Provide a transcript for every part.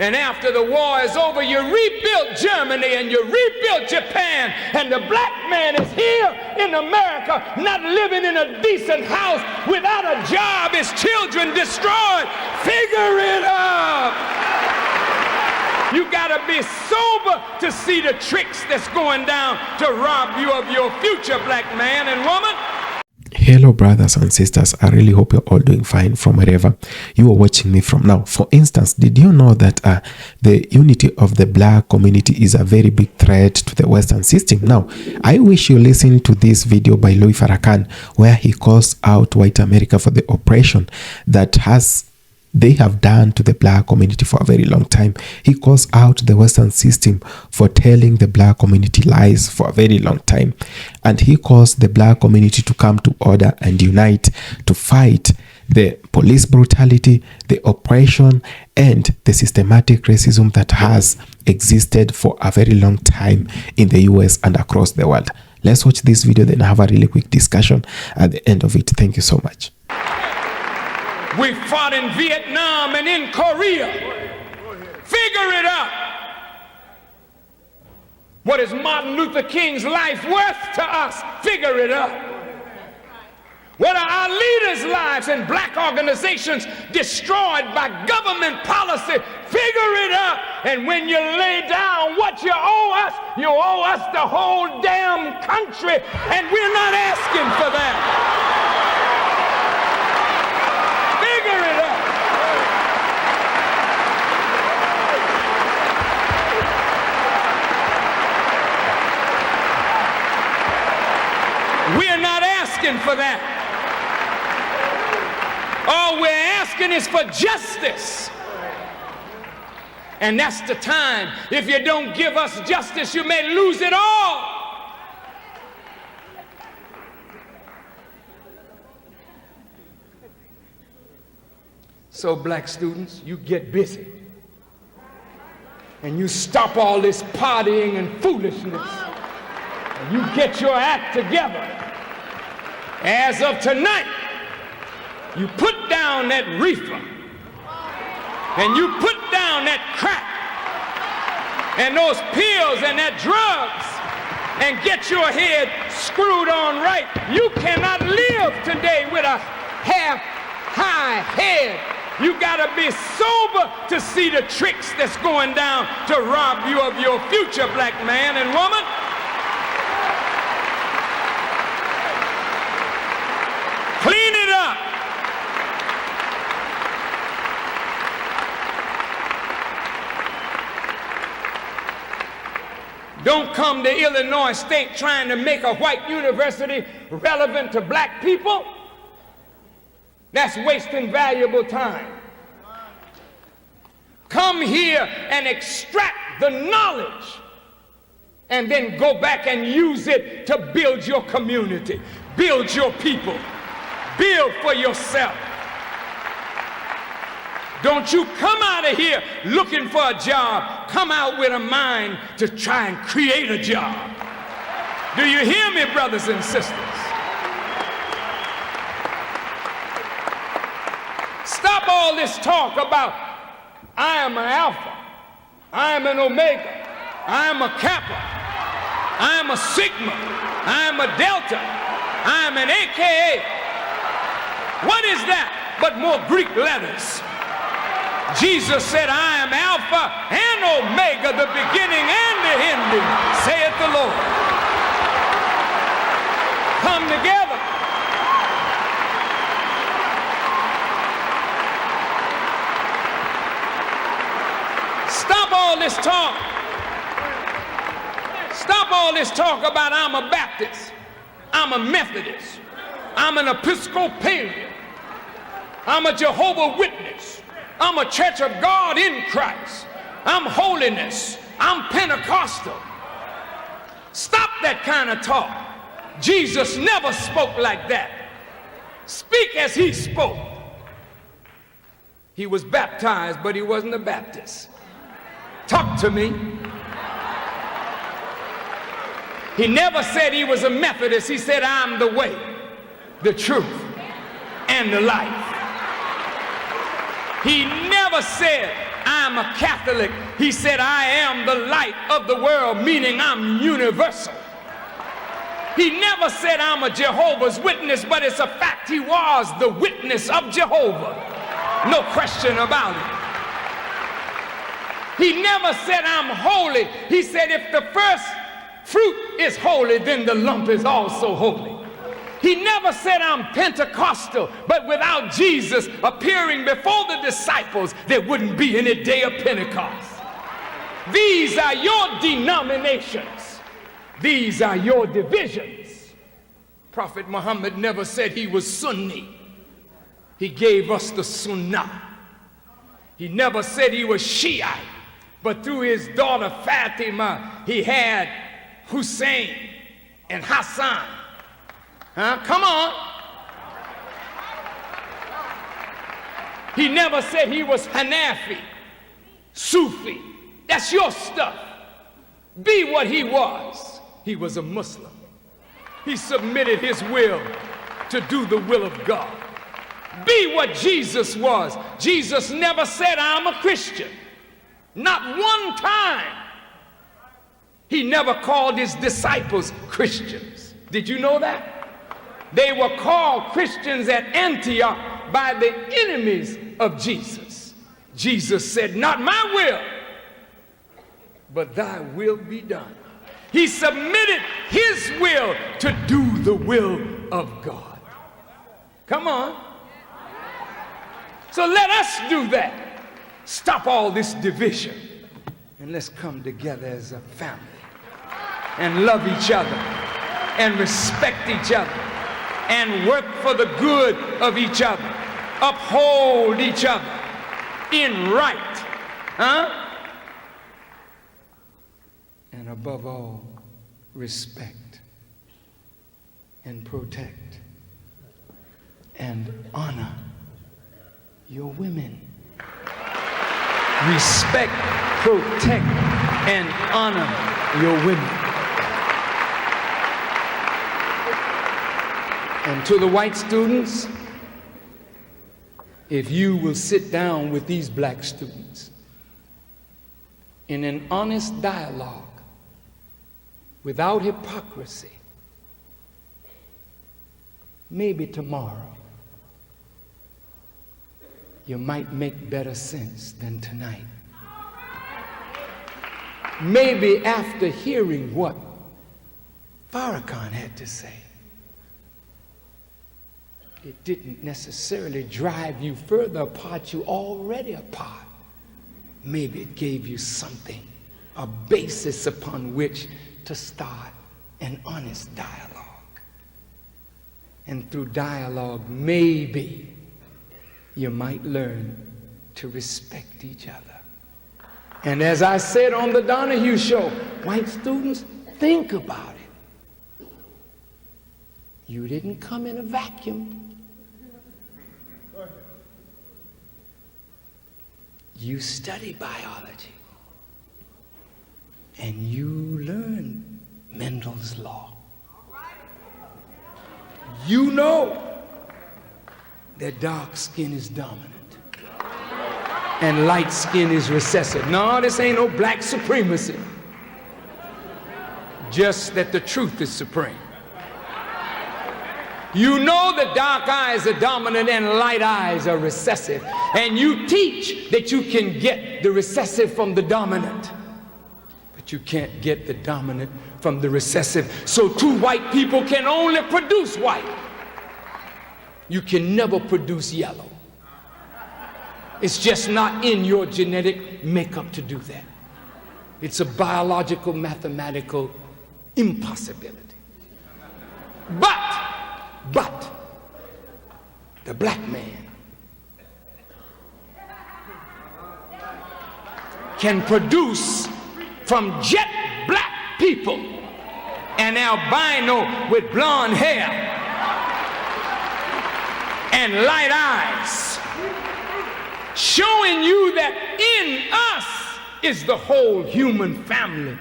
And after the war is over, you rebuilt Germany and you rebuilt Japan. And the black man is here in America, not living in a decent house, without a job, his children destroyed. Figure it out. You gotta be sober to see the tricks that's going down to rob you of your future, black man and woman. Hello brothers and sisters, I really hope you're all doing fine from wherever you are watching me from now. For instance, did you know that the unity of the black community is a very big threat to the Western system? Now, I wish you listen to this video by Louis Farrakhan where he calls out white America for the oppression that they have done to the black community for a very long time. He calls out the Western system for telling the black community lies for a very long time. And he calls the black community to come to order and unite to fight the police brutality, the oppression, and the systematic racism that has existed for a very long time in the US and across the world. Let's watch this video, then have a really quick discussion at the end of it. Thank you so much. We fought in Vietnam and in Korea. Figure it out. What is Martin Luther King's life worth to us? Figure it out. What are our leaders' lives and black organizations destroyed by government policy? Figure it out. And when you lay down what you owe us the whole damn country, and we're not asking for that. We're not asking for that. All we're asking is for justice. And that's the time. If you don't give us justice, you may lose it all. So black students, you get busy. And you stop all this partying and foolishness. And you get your act together. As of tonight, you put down that reefer, and you put down that crack, and those pills and that drugs, and get your head screwed on right. You cannot live today with a half-high head. You gotta be sober to see the tricks that's going down to rob you of your future, black man and woman. Clean it up. Don't come to Illinois State trying to make a white university relevant to black people. That's wasting valuable time. Come here and extract the knowledge and then go back and use it to build your community, build your people. Build for yourself. Don't you come out of here looking for a job. Come out with a mind to try and create a job. Do you hear me, brothers and sisters? Stop all this talk about I am an alpha, I am an omega, I am a kappa, I am a sigma, I am a delta, I am an AKA. What is that but more Greek letters? Jesus said, I am Alpha and Omega, the beginning and the ending, saith the Lord. Come together. Stop all this talk. Stop all this talk about I'm a Baptist, I'm a Methodist, I'm an Episcopalian, I'm a Jehovah's Witness, I'm a Church of God in Christ, I'm holiness, I'm Pentecostal. Stop that kind of talk. Jesus never spoke like that. Speak as he spoke. He was baptized, but he wasn't a Baptist. Talk to me. He never said he was a Methodist. He said, I'm the way, the truth, and the life. He never said, I'm I'm a Catholic. He said, I am the light of the world, meaning I'm universal. He never said I'm a Jehovah's Witness, but it's a fact he was the witness of Jehovah. No question about it. He never said I'm holy. He said if the first fruit is holy, then the lump is also holy. He never said I'm Pentecostal, but without Jesus appearing before the disciples, there wouldn't be any day of Pentecost. These are your denominations. These are your divisions. Prophet Muhammad never said he was Sunni. He gave us the Sunnah. He never said he was Shiite, but through his daughter Fatima, he had Hussein and Hassan. Come on. He never said he was Hanafi, Sufi. That's your stuff. Be what he was. He was a Muslim. He submitted his will to do the will of God. Be what Jesus was. Jesus never said, I'm a Christian. Not one time. He never called his disciples Christians. Did you know that? They were called Christians at Antioch by the enemies of Jesus. Jesus said, not my will, but thy will be done. He submitted his will to do the will of God. Come on. So let us do that. Stop all this division and let's come together as a family and love each other and respect each other and work for the good of each other, uphold each other in right, and above all, respect and protect and honor your women. Respect, protect, and honor your women. And to the white students, if you will sit down with these black students in an honest dialogue, without hypocrisy, maybe tomorrow you might make better sense than tonight. Maybe after hearing what Farrakhan had to say, it didn't necessarily drive you further apart. You already apart. Maybe it gave you something, a basis upon which to start an honest dialogue. And through dialogue, maybe you might learn to respect each other. And as I said on the Donahue show, white students, think about it. You didn't come in a vacuum. You study biology. And you learn Mendel's law. You know that dark skin is dominant and light skin is recessive. No, this ain't no black supremacy. Just that the truth is supreme. You know that dark eyes are dominant and light eyes are recessive. And you teach that you can get the recessive from the dominant. But you can't get the dominant from the recessive. So two white people can only produce white. You can never produce yellow. It's just not in your genetic makeup to do that. It's a biological, mathematical impossibility. But the black man can produce from jet black people an albino with blonde hair and light eyes, showing you that in us is the whole human family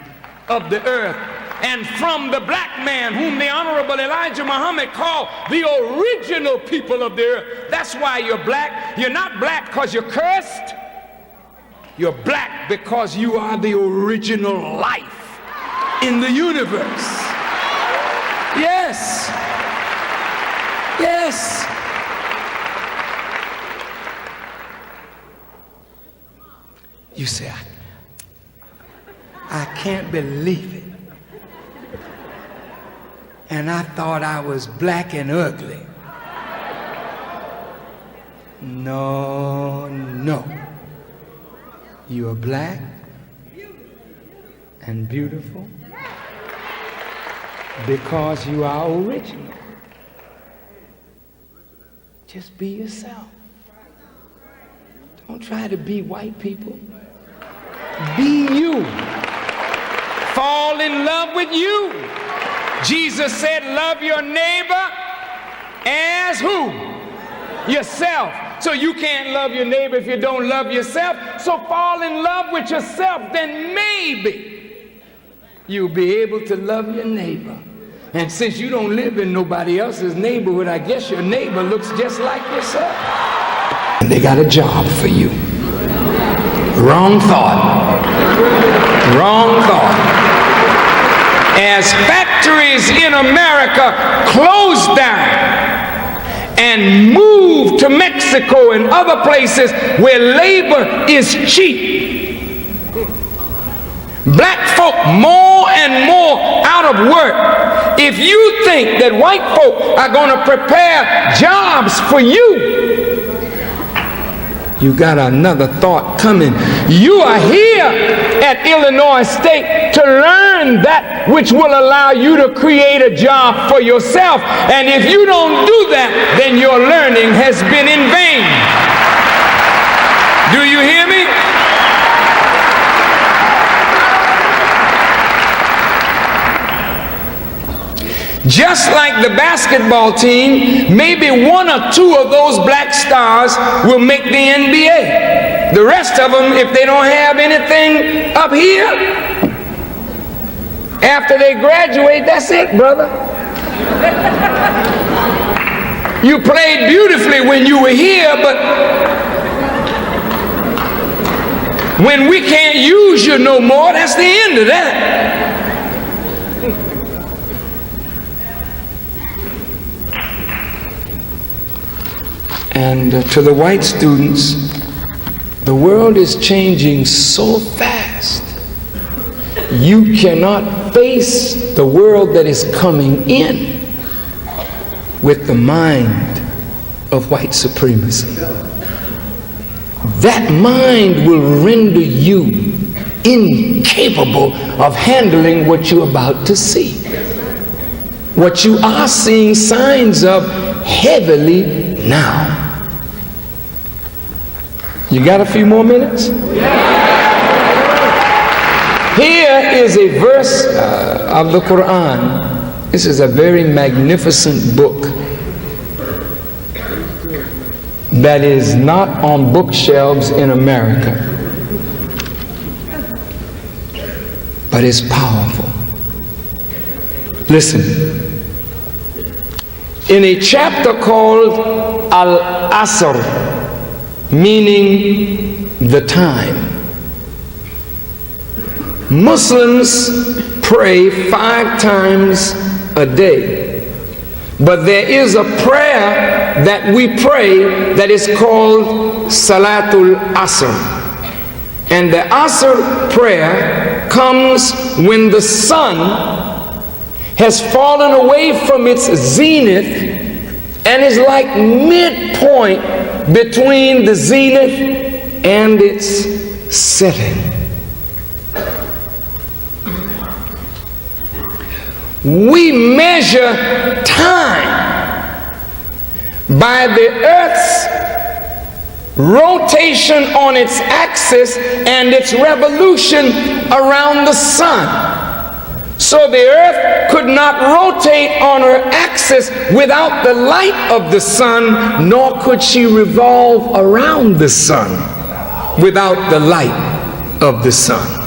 of the earth. And from the black man, whom the Honorable Elijah Muhammad called the original people of the earth. That's why you're black. You're not black because you're cursed. You're black because you are the original life in the universe. Yes. Yes. You say, I can't believe it. And I thought I was black and ugly. No, no. You are black and beautiful because you are original. Just be yourself. Don't try to be white people. Be you. Fall in love with you. Jesus said, love your neighbor as who? Yourself. So you can't love your neighbor if you don't love yourself. So fall in love with yourself, then maybe you'll be able to love your neighbor. And since you don't live in nobody else's neighborhood, I guess your neighbor looks just like yourself. And they got a job for you. Wrong thought. Wrong thought. As factories in America close down and move to Mexico and other places where labor is cheap, black folk more and more out of work. If you think that white folk are going to prepare jobs for you, you got another thought coming. You are here at Illinois State to learn that which will allow you to create a job for yourself. And if you don't do that, then your learning has been in vain. Do you hear me? Just like the basketball team, maybe one or two of those black stars will make the NBA. The rest of them, if they don't have anything up here, after they graduate, that's it, brother. You played beautifully when you were here, but when we can't use you no more, that's the end of that. And to the white students, the world is changing so fast. You cannot face the world that is coming in with the mind of white supremacy. That mind will render you incapable of handling what you're about to see. What you are seeing signs of heavily now. You got a few more minutes? Here is a verse of the Quran. This is a very magnificent book that is not on bookshelves in America, but it's powerful. Listen. In a chapter called Al-Asr, meaning the time, Muslims pray 5 times a day. But there is a prayer that we pray that is called Salatul Asr. And the Asr prayer comes when the sun has fallen away from its zenith and is like midpoint between the zenith and its setting. We measure time by the Earth's rotation on its axis and its revolution around the sun. So the Earth could not rotate on her axis without the light of the sun, nor could she revolve around the sun without the light of the sun.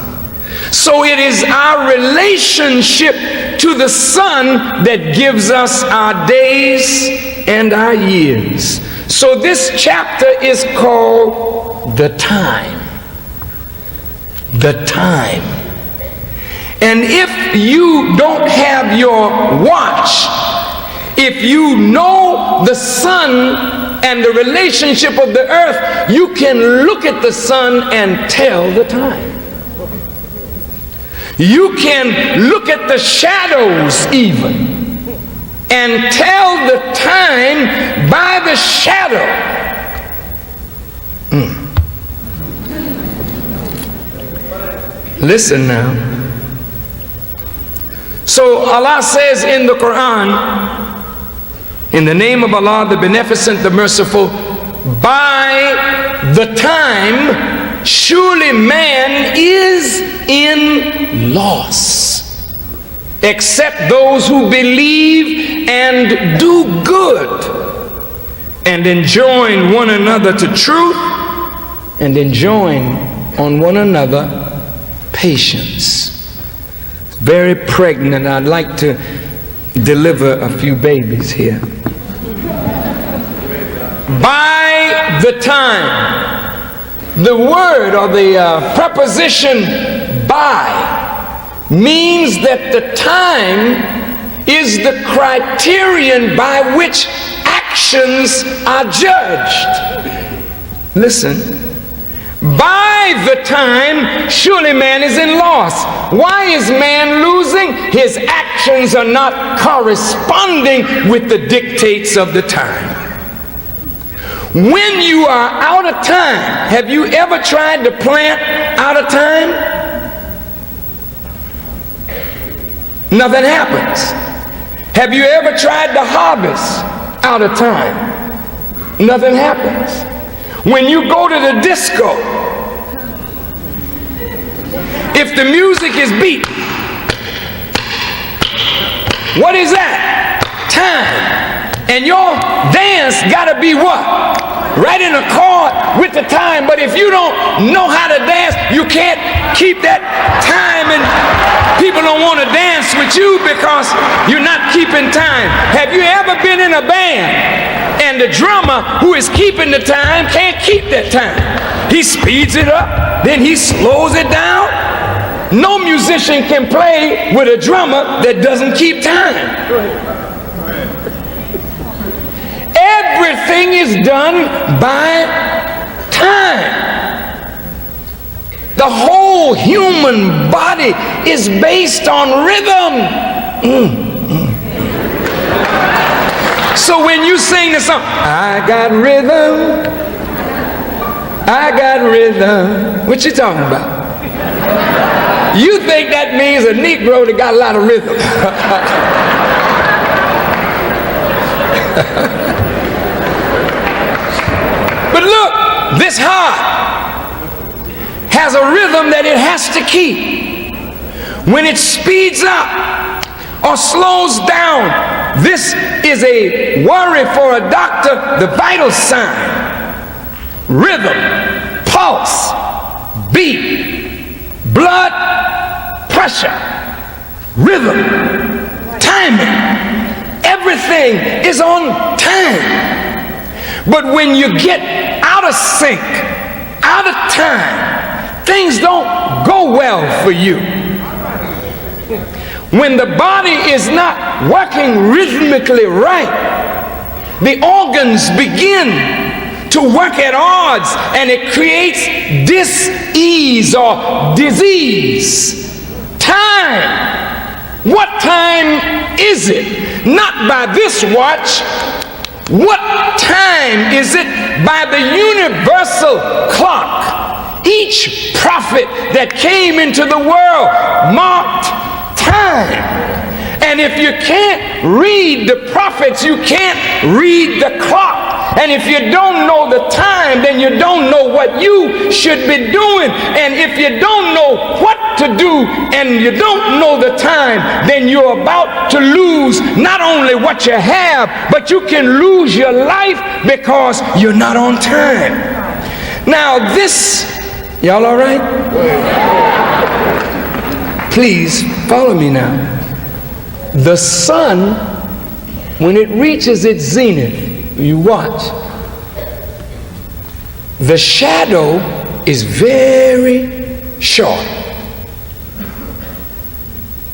So it is our relationship to the sun that gives us our days and our years. So this chapter is called The Time. the time. And if you don't have your watch, if you know the sun and the relationship of the earth, you can look at the sun and tell the time. You can look at the shadows even and tell the time by the shadow. Listen now. So Allah says in the Quran, in the name of Allah, the Beneficent, the Merciful, by the time surely man is in loss, except those who believe and do good and enjoin one another to truth and enjoin on one another patience. Very pregnant. I'd like to deliver a few babies here. By the time, the word or the preposition by means that the time is the criterion by which actions are judged. Listen. By the time, surely man is in loss. Why is man losing? His actions are not corresponding with the dictates of the time. When you are out of time, have you ever tried to plant out of time? Nothing happens. Have you ever tried to harvest out of time? Nothing happens. When you go to the disco, if the music is beat, what is that? Time. And your dance gotta be what? Right in accord with the time. But if you don't know how to dance, you can't keep that time, and people don't want to dance with you because you're not keeping time. Have you ever been in a band and the drummer who is keeping the time can't keep that time? He speeds it up, then he slows it down. No musician can play with a drummer that doesn't keep time. Everything is done by time. The whole human body is based on rhythm. So when you sing the song, I got rhythm, I got rhythm, what you talking about? You think that means a Negro that got a lot of rhythm. But look, this heart has a rhythm that it has to keep. When it speeds up or slows down, this is a worry for a doctor, the vital sign. Rhythm, pulse, beat, blood pressure, rhythm, timing. Everything is on time. But when you get out of sync, out of time, things don't go well for you. When the body is not working rhythmically right, the organs begin to work at odds, and it creates dis-ease or disease. Time. What time is it? Not by this watch. What time is it? By the universal clock. Each prophet that came into the world marked time. And if you can't read the prophets, you can't read the clock. And if you don't know the time, then you don't know what you should be doing. And if you don't know what to do and you don't know the time, then you're about to lose not only what you have, but you can lose your life because you're not on time. Now this, y'all all right? Please follow me now. The sun, when it reaches its zenith, you watch, the shadow is very short.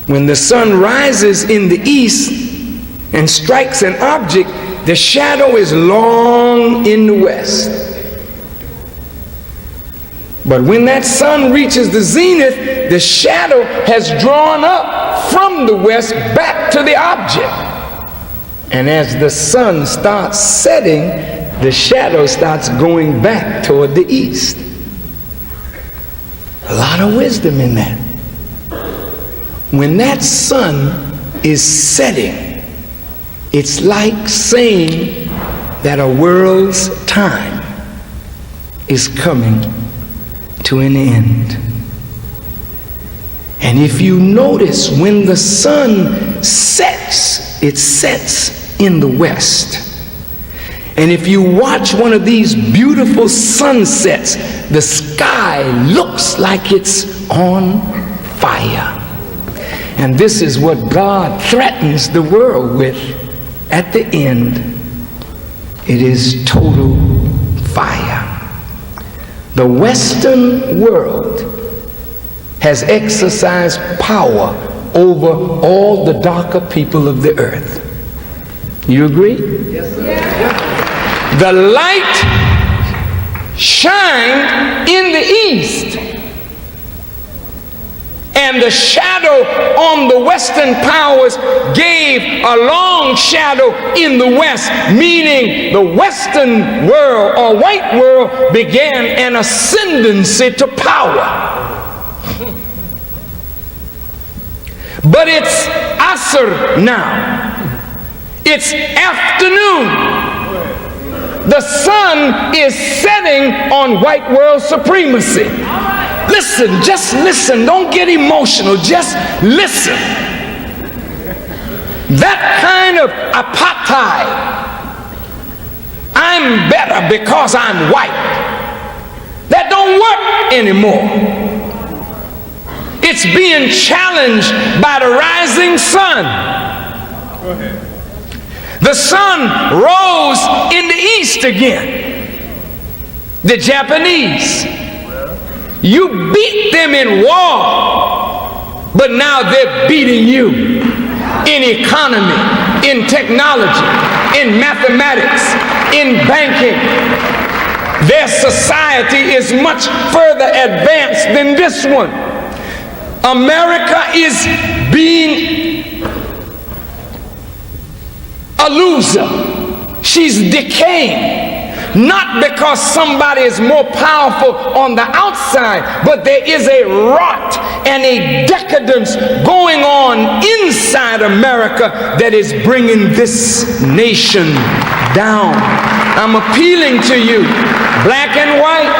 When the sun rises in the east and strikes an object, the shadow is long in the west. But when that sun reaches the zenith, the shadow has drawn up from the west back to the object. And as the sun starts setting, the shadow starts going back toward the east. A lot of wisdom in that. When that sun is setting, it's like saying that a world's time is coming to an end. And if you notice, when the sun sets, it sets in the west. And if you watch one of these beautiful sunsets, the sky looks like it's on fire. And this is what God threatens the world with at the end. It is total fire. The Western world has exercised power over all the darker people of the earth. You agree? Yes, sir. Yeah. The light shined in the east, and the shadow on the Western powers gave a long shadow in the west, meaning the Western world or white world began an ascendancy to power. But it's Asr now. It's afternoon. The sun is setting on white world supremacy. Listen, just listen. Don't get emotional. Just listen. That kind of apartheid, I'm better because I'm white, that don't work anymore. It's being challenged by the rising sun. Go ahead. The sun rose in the east again. The Japanese, you beat them in war, but now they're beating you in economy, in technology, in mathematics, in banking. Their society is much further advanced than this one. America is being a loser. She's decaying. Not because somebody is more powerful on the outside, but there is a rot and a decadence going on inside America that is bringing this nation down. I'm appealing to you, black and white,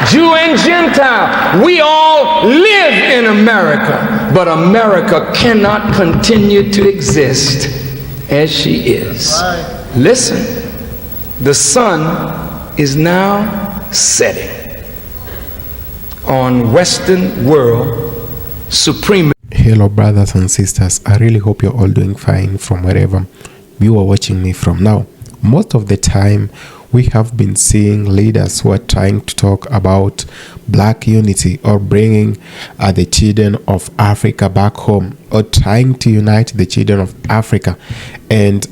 Jew and Gentile. We all live in America, but America cannot continue to exist as she is. Listen. The sun is now setting on Western world supremacy. Hello brothers and sisters, I really hope you're all doing fine from wherever you are watching me from now. Most of the time we have been seeing leaders who are trying to talk about black unity or bringing the children of Africa back home, or trying to unite the children of Africa and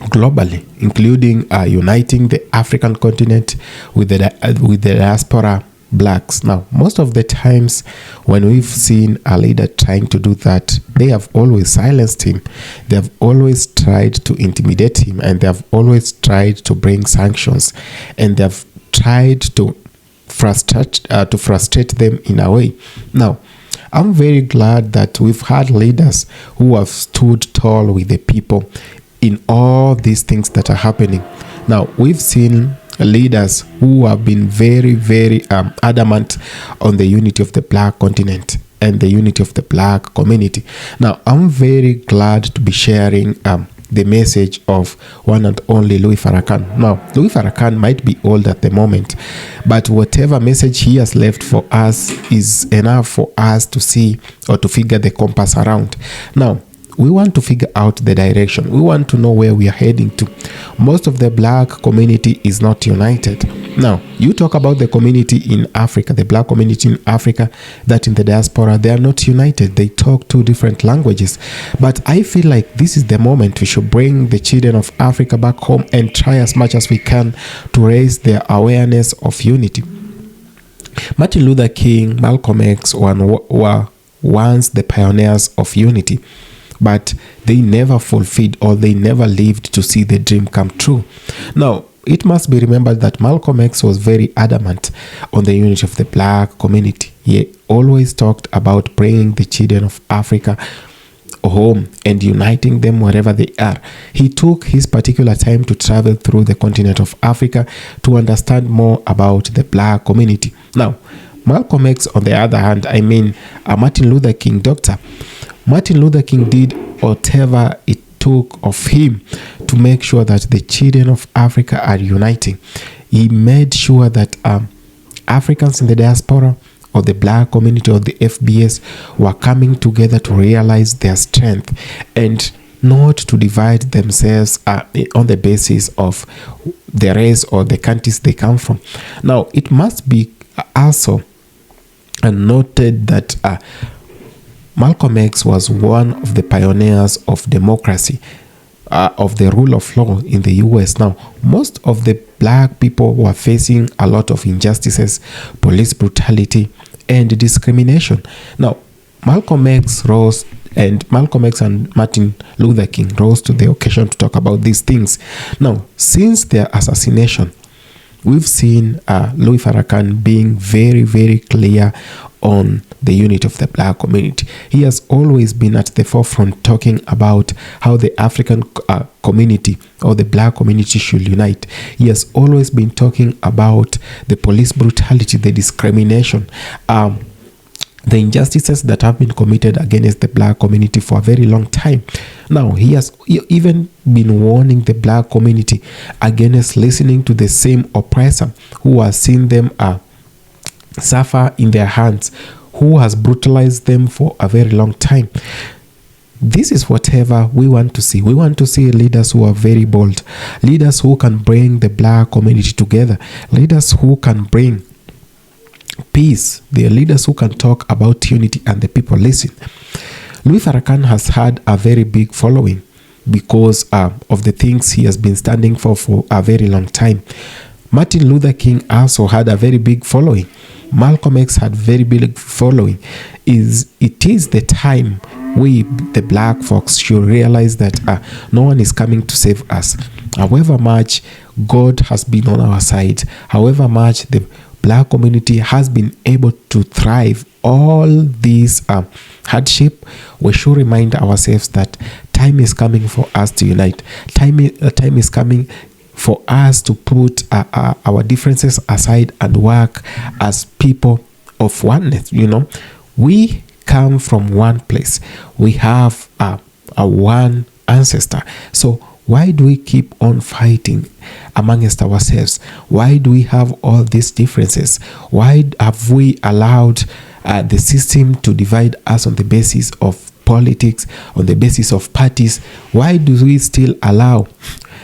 globally, including uniting the African continent with the diaspora blacks. Now, most of the times when we've seen a leader trying to do that, they have always silenced him. They have always tried to intimidate him, and they have always tried to bring sanctions, and they have tried to frustrate them in a way. Now, I'm very glad that we've had leaders who have stood tall with the people in all these things that are happening. Now, we've seen leaders who have been very, very adamant on the unity of the black continent and the unity of the black community. Now, I'm very glad to be sharing the message of one and only Louis Farrakhan. Now, Louis Farrakhan might be old at the moment, but whatever message he has left for us is enough for us to see or to figure the compass around. Now, we want to figure out the direction. We want to know where we are heading to. Most of the black community is not united. Now, you talk about the community in Africa, the black community in Africa, that in the diaspora, they are not united. They talk two different languages. But I feel like this is the moment we should bring the children of Africa back home and try as much as we can to raise their awareness of unity. Martin Luther King, Malcolm X were once the pioneers of unity, but they never fulfilled, or they never lived to see the dream come true. Now, it must be remembered that Malcolm X was very adamant on the unity of the black community. He always talked about bringing the children of Africa home and uniting them wherever they are. He took his particular time to travel through the continent of Africa to understand more about the black community. Now, Malcolm X, on the other hand, Martin Luther King, Martin Luther King did whatever it took of him to make sure that the children of Africa are uniting. He made sure that Africans in the diaspora, or the black community, or the FBS, were coming together to realize their strength and not to divide themselves on the basis of the race or the countries they come from. Now, it must be also noted that Malcolm X was one of the pioneers of democracy, of the rule of law in the US. Now, most of the black people were facing a lot of injustices, police brutality, and discrimination. Now, Malcolm X and Martin Luther King rose to the occasion to talk about these things. Now, since their assassination, we've seen Louis Farrakhan being very, very clear on the unity of the black community. He has always been at the forefront talking about how the African community, or the black community, should unite. He has always been talking about the police brutality, the discrimination, the injustices that have been committed against the black community for a very long time. Now, he has even been warning the black community against listening to the same oppressor who has seen them suffer in their hands, who has brutalized them for a very long time. This is whatever we want to see. We want to see leaders who are very bold, leaders who can bring the black community together, leaders who can bring peace. They are leaders who can talk about unity and the people listen. Louis Farrakhan has had a very big following because of the things he has been standing for a very long time. Martin Luther King also had a very big following. Malcolm X had very big following. It is the time we, the black folks, should realize that no one is coming to save us. However much God has been on our side, however much the black community has been able to thrive, all these hardship, we should remind ourselves that time is coming for us to unite. Time is coming for us to put our differences aside and work as people of oneness. We come from one place. We have a one ancestor. So why do we keep on fighting amongst ourselves? Why do we have all these differences? Why have we allowed the system to divide us on the basis of politics, on the basis of parties? Why do we still allow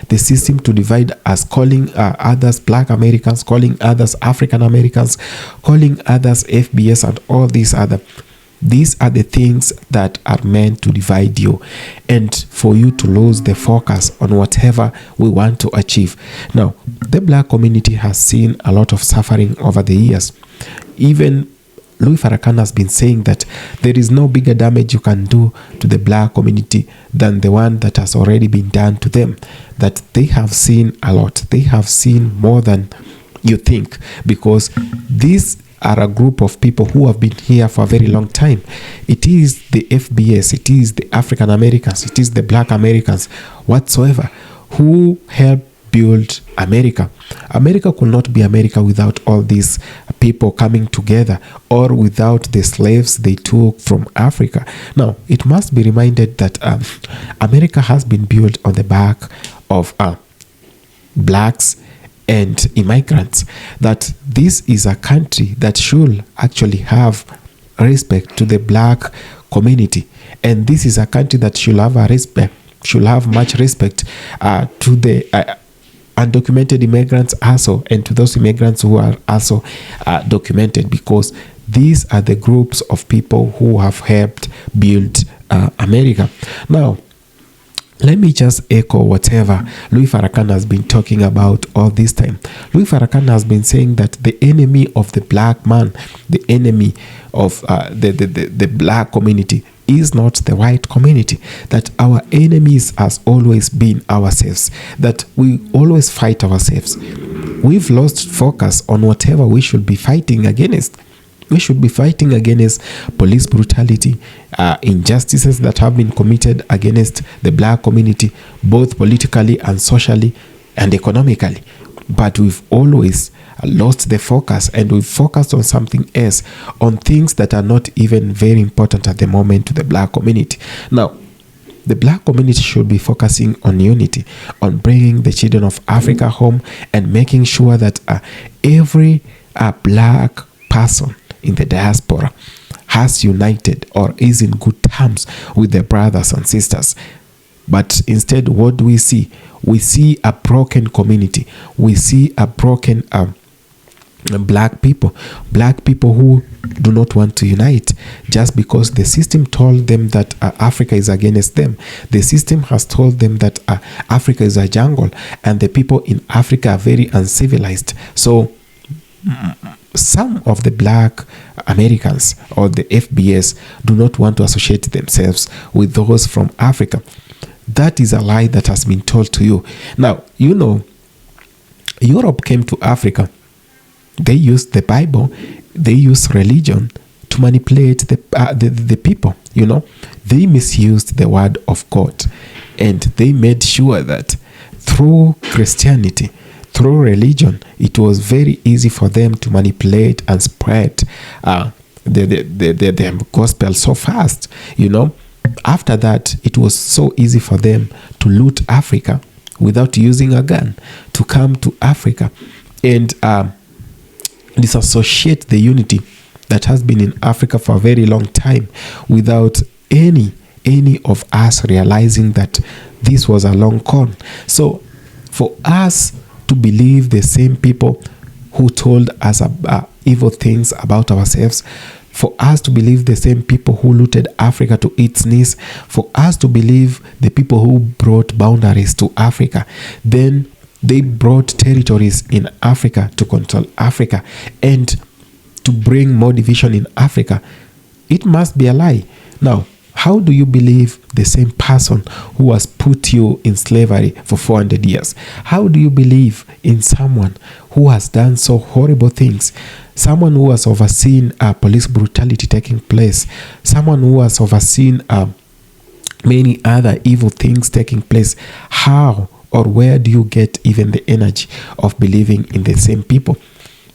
the system to divide us, calling others Black Americans, calling others African Americans, calling others FBS, and all these other? These are the things that are meant to divide you and for you to lose the focus on whatever we want to achieve. Now, the black community has seen a lot of suffering over the years. Even Louis Farrakhan has been saying that there is no bigger damage you can do to the black community than the one that has already been done to them. That they have seen a lot. They have seen more than you think, because these are a group of people who have been here for a very long time. It is the FBS, it is the African Americans, it is the Black Americans, whatsoever, who helped build America. America could not be America without all these people coming together, or without the slaves they took from Africa. Now, it must be reminded that America has been built on the back of blacks and immigrants, that this is a country that should actually have respect to the black community, and this is a country that should have much respect to the undocumented immigrants also, and to those immigrants who are also documented, because these are the groups of people who have helped build America. Now, let me just echo whatever Louis Farrakhan has been talking about all this time. Louis Farrakhan has been saying that the enemy of the black man, the enemy of the black community, is not the white community. That our enemies has always been ourselves. That we always fight ourselves. We've lost focus on whatever we should be fighting against. We should be fighting against police brutality, injustices that have been committed against the black community, both politically and socially and economically. But we've always lost the focus, and we've focused on something else, on things that are not even very important at the moment to the black community. Now, the black community should be focusing on unity, on bringing the children of Africa home, and making sure that every black person in the diaspora has united or is in good terms with their brothers and sisters. But instead, what do we see? We see a broken community. We see a broken black people who do not want to unite just because the system told them that Africa is against them. The system has told them that Africa is a jungle and the people in Africa are very uncivilized. So some of the black Americans or the FBS do not want to associate themselves with those from Africa. That is a lie that has been told to you. Now, you know, Europe came to Africa. They used the Bible, they used religion to manipulate the people, you know. They misused the word of God, and they made sure that through Christianity, through religion, it was very easy for them to manipulate and spread the gospel so fast, you know. After that, it was so easy for them to loot Africa without using a gun, to come to Africa and disassociate the unity that has been in Africa for a very long time without any of us realizing that this was a long con. So for us to believe the same people who told us evil things about ourselves, for us to believe the same people who looted Africa to its knees, for us to believe the people who brought boundaries to Africa, then they brought territories in Africa to control Africa and to bring more division in Africa. It must be a lie. Now, how do you believe the same person who has put you in slavery for 400 years? How do you believe in someone who has done so horrible things? Someone who has overseen police brutality taking place. Someone who has overseen many other evil things taking place. How or where do you get even the energy of believing in the same people?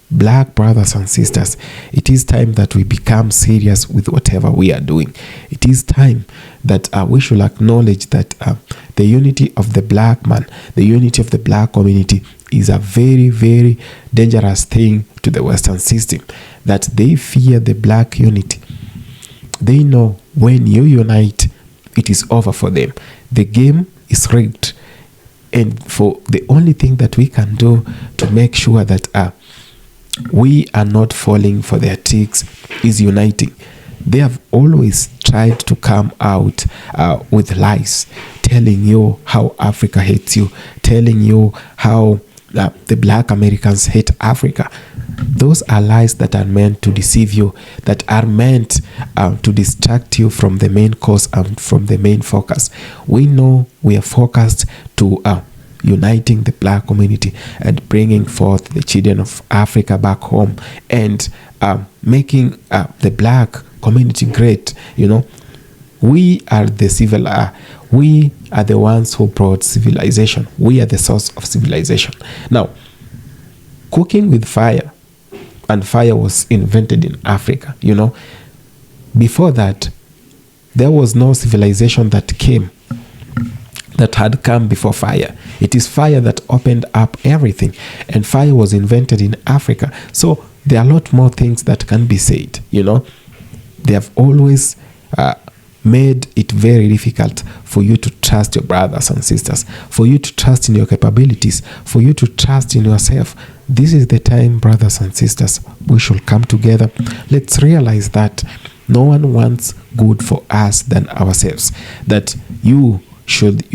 Black brothers and sisters, it is time that we become serious with whatever we are doing. It is time that we should acknowledge that the unity of the black man, the unity of the black community is a very, very dangerous thing to the Western system. That they fear the black unity. They know when you unite, it is over for them. The game is rigged. And for the only thing that we can do to make sure that we are not falling for their tricks is uniting. They have always tried to come out with lies, telling you how Africa hates you, telling you how the black Americans hate Africa. Those are lies that are meant to deceive you, that are meant to distract you from the main cause and from the main focus. We know we are focused to uniting the black community and bringing forth the children of Africa back home and making the black community great. You know, we are the we are the ones who brought civilization. We are the source of civilization. Now, cooking with fire, and fire was invented in Africa, you know. Before that, there was no civilization that had come before fire. It is fire that opened up everything, and fire was invented in Africa. So there are a lot more things that can be said, you know. They have always made it very difficult for you to trust your brothers and sisters, for you to trust in your capabilities, for you to trust in yourself. This is the time, brothers and sisters, we should come together. Let's realize that no one wants good for us than ourselves, that you should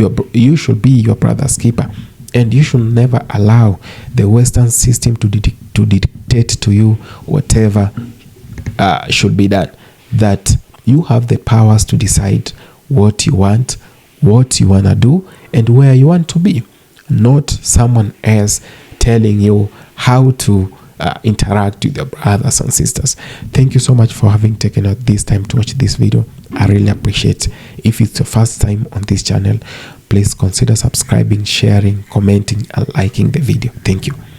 be your brother's keeper, and you should never allow the Western system to dictate to you whatever should be done. That you have the powers to decide what you want to do, and where you want to be, not someone else telling you how to interact with your brothers and sisters. Thank you so much for having taken out this time to watch this video. I really appreciate. If it's your first time on this channel, please consider subscribing, sharing, commenting, and liking the video. Thank you.